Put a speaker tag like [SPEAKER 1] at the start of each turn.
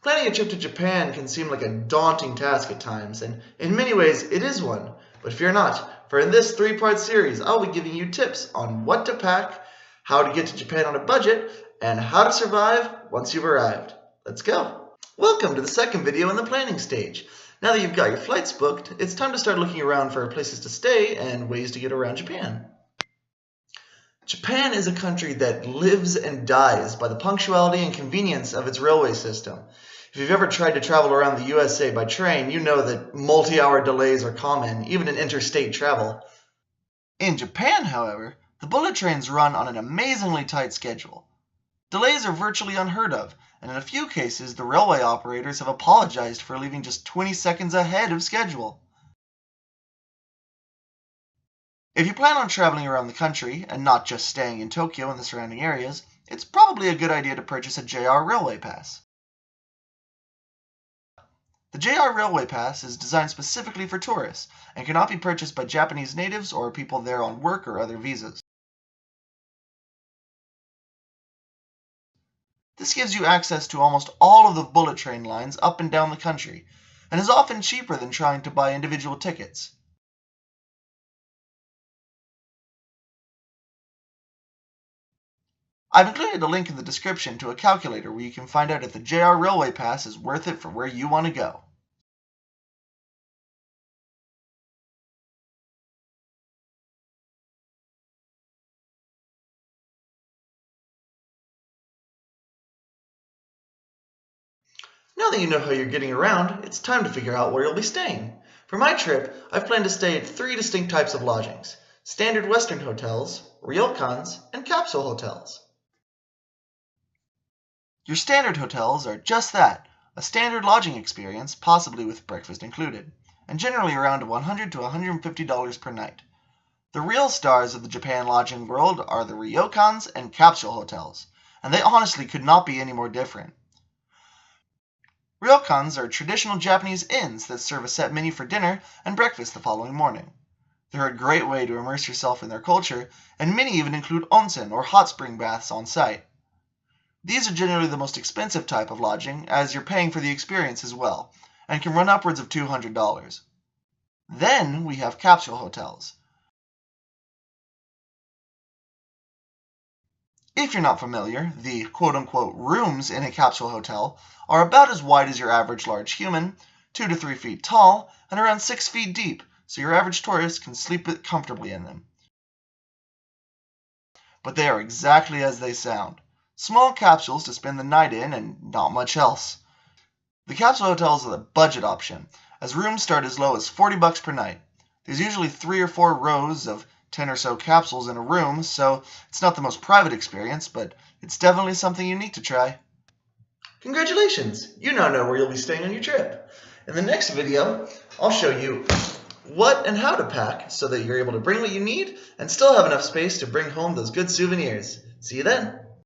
[SPEAKER 1] Planning a trip to Japan can seem like a daunting task at times, and in many ways it is one. But fear not, for in this three-part series I'll be giving you tips on what to pack, how to get to Japan on a budget, and how to survive once you've arrived. Let's go! Welcome to the second video in the planning stage. Now that you've got your flights booked, it's time to start looking around for places to stay and ways to get around Japan. Japan is a country that lives and dies by the punctuality and convenience of its railway system. If you've ever tried to travel around the USA by train, you know that multi-hour delays are common, even in interstate travel. In Japan, however, the bullet trains run on an amazingly tight schedule. Delays are virtually unheard of, and in a few cases, the railway operators have apologized for leaving just 20 seconds ahead of schedule. If you plan on traveling around the country, and not just staying in Tokyo and the surrounding areas, it's probably a good idea to purchase a JR Railway Pass. The JR Railway Pass is designed specifically for tourists and cannot be purchased by Japanese natives or people there on work or other visas. This gives you access to almost all of the bullet train lines up and down the country, and is often cheaper than trying to buy individual tickets. I've included a link in the description to a calculator where you can find out if the JR Railway Pass is worth it for where you want to go. Now that you know how you're getting around, it's time to figure out where you'll be staying. For my trip, I've planned to stay at 3 distinct types of lodgings: standard Western hotels, ryokans, and capsule hotels. Your standard hotels are just that, a standard lodging experience, possibly with breakfast included, and generally around $100 to $150 per night. The real stars of the Japan lodging world are the ryokans and capsule hotels, and they honestly could not be any more different. Ryokans are traditional Japanese inns that serve a set menu for dinner and breakfast the following morning. They're a great way to immerse yourself in their culture, and many even include onsen or hot spring baths on site. These are generally the most expensive type of lodging, as you're paying for the experience as well, and can run upwards of $200. Then we have capsule hotels. If you're not familiar, the quote-unquote rooms in a capsule hotel are about as wide as your average large human, 2 to 3 feet tall, and around 6 feet deep, so your average tourist can sleep comfortably in them. But they are exactly as they sound. Small capsules to spend the night in and not much else. The capsule hotels are the budget option, as rooms start as low as $40 per night. There's usually 3 or 4 rows of 10 or so capsules in a room, so it's not the most private experience, but it's definitely something you need to try. Congratulations! You now know where you'll be staying on your trip. In the next video, I'll show you what and how to pack so that you're able to bring what you need and still have enough space to bring home those good souvenirs. See you then!